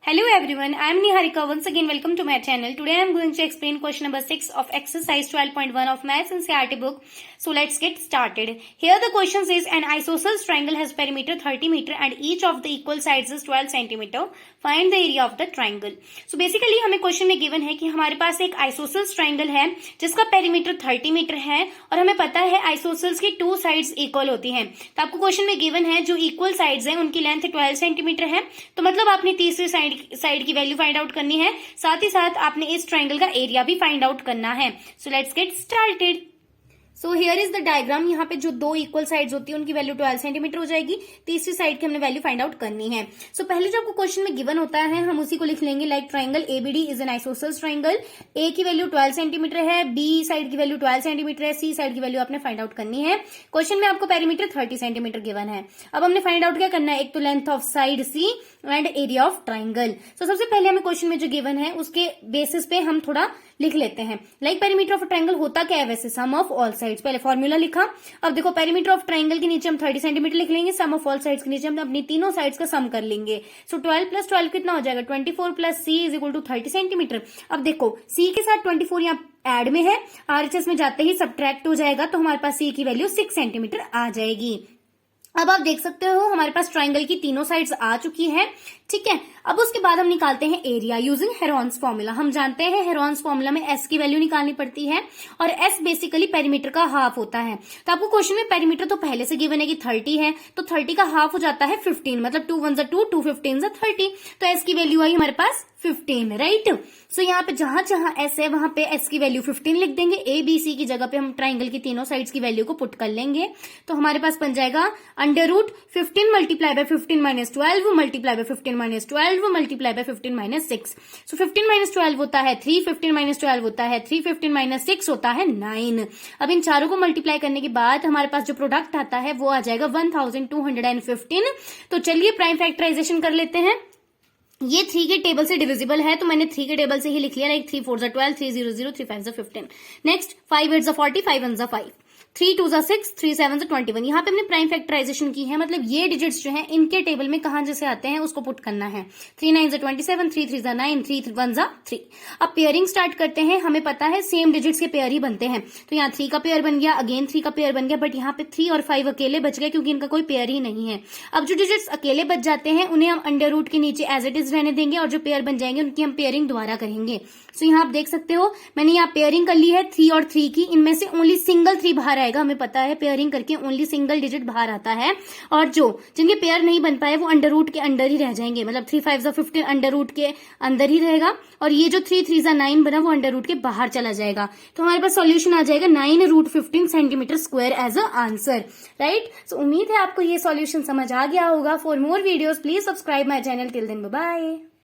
Hello everyone, I am Niharika. Once again welcome to my channel. Today I am going to explain question number 6 of exercise 12.1 of Maths NCERT book. So let's get started. Here the question says an isosceles triangle has perimeter 30 meter and each of the equal sides is 12 centimeter. Find the area of the triangle. So basically हमें question में given है कि हमारे पास एक isosceles triangle है जिसका perimeter 30 metre है और हमें पता है आइसोसेल्स की टू साइड्स इक्वल होती हैं। तो आपको क्वेश्चन में गिवन है जो इक्वल साइड्स हैं उनकी लेंथ 12 सेंटीमीटर है। तो मतलब आपने तीसरी साइड की वैल्यू फाइंड आउट करनी है, साथ ही साथ आपने इस ट्राइंगल का एरिया भी फाइंड आउट करना है। So let's get started. So here is the diagram. यहाँ पे जो दो इक्वल साइड्स होती है उनकी वैल्यू 12 सेंटीमीटर हो जाएगी। तीसरी साइड की हमने वैल्यू फाइंड आउट करनी है। सो पहले जो आपको क्वेश्चन में गिवन होता है हम उसी को लिख लेंगे। Like triangle ABD is an isosceles triangle. A की वैल्यू 12 सेंटीमीटर है, बी साइड की वैल्यू 12 सेंटीमीटर है, सी साइड की वैल्यू आपने फाइंड आउट करनी है। क्वेश्चन में आपको पेरीमीटर 30 सेंटीमीटर गिवन है। अब हमने फाइंड आउट क्या करना है, एक तो length of side C and area of triangle. So सबसे पहले हमें क्वेश्चन में जो गिवन है उसके बेसिस पे हम थोड़ा लिख लेते हैं। लाइक पेरीमीटर ऑफ ट्राइंगल होता क्या है वैसे, सम ऑफ ऑल साइड्स। पहले फॉर्मूला लिखा। अब देखो पेरीमीटर ऑफ ट्राइंगल के नीचे हम 30 सेंटीमीटर लिख लेंगे, सम ऑफ ऑल साइड्स के नीचे हम अपनी तीनों साइड्स का सम कर लेंगे। सो 12 प्लस 12 कितना हो जाएगा, 24 plus C is equal to 30 centimetre. अब देखो सी के साथ 24 यहाँ एड में है, आरएचएस में जाते ही सब्ट्रैक्ट हो जाएगा तो हमारे पास सी की वैल्यू 6 सेंटीमीटर आ जाएगी। अब आप देख सकते हो हमारे पास ट्राइंगल की तीनों साइड्स आ चुकी है। ठीक है, अब उसके बाद हम निकालते हैं एरिया यूजिंग हेरोन्स फॉर्मूला। हम जानते हैं हेरोन्स फॉर्मूला में एस की वैल्यू निकालनी पड़ती है और एस बेसिकली पेरीमीटर का हाफ होता है। तो आपको क्वेश्चन में पेरीमीटर तो पहले से गिवन है कि 30 है, तो 30 का हाफ हो जाता है 15, मतलब 2 1 2 2 15 30। तो एस की वैल्यू आई हमारे पास 15, राइट। सो यहाँ पे जहां जहां एस है वहां पे एस की वैल्यू 15 लिख देंगे। ए बी सी की जगह पे हम ट्राइंगल की तीनों साइड्स की वैल्यू को पुट कर लेंगे। तो हमारे पास बन जाएगा under root 15 multiply by 15 minus 12 multiply by 15 minus 12 multiply by 15 minus 6। So 15 minus 12 होता है 3, 15 माइनस 12 होता है 3, 15 माइनस 6 होता है 9। अब इन चारों को मल्टीप्लाई करने के बाद हमारे पास जो प्रोडक्ट आता है वो आ जाएगा 1215। तो चलिए प्राइम फैक्टराइजेशन कर लेते हैं। ये 3 के टेबल से डिविजिबल है तो मैंने 3 के टेबल से ही लिख लिया। लाइक 3 4 12, 3 0 0, 3 5 15। नेक्स्ट 5 8 40, 5 1 5, 3 2 6, 3 7 21। यहाँ पे हमने प्राइम फैक्टराइजेशन की है, मतलब ये डिजिट्स जो हैं इनके टेबल में कहां जैसे आते हैं उसको पुट करना है। 3 9 27, 3 3 9, 3 1 3। अब पेयरिंग स्टार्ट करते हैं। हमें पता है सेम डिजिट्स के पेयर ही बनते हैं, तो यहाँ 3 का पेयर बन गया, अगेन 3 का पेयर बन गया, बट यहाँ पे 3 और 5 अकेले बच गए क्योंकि इनका कोई पेयर ही नहीं है। अब जो डिजिट्स अकेले बच जाते हैं उन्हें हम अंडर रूट के नीचे एज इट इज रहने देंगे और जो पेयर बन जाएंगे उनकी हम पेयरिंग दोबारा करेंगे। सो यहाँ आप देख सकते हो मैंने यहाँ पेयरिंग कर ली है 3 और 3 की। इनमें से ओनली सिंगल 3 बाहर आएगा, हमें पता है पेयरिंग करके ओनली सिंगल डिजिट बाहर आता है। और जो जिनके पेयर नहीं बन पाए वो अंडर रूट के अंडर ही रह जाएंगे, मतलब 3 5 15 अंडर रूट के अंदर ही रहेगा और ये जो 3 3 9 बना वो अंडर रूट के बाहर चला जाएगा। तो हमारे पास सॉल्यूशन आ जाएगा 9 root 15 centimetre square as a answer, right. So उम्मीद है आपको ये सॉल्यूशन समझ आ गया होगा। For more videos please subscribe my channel. Till then bye bye.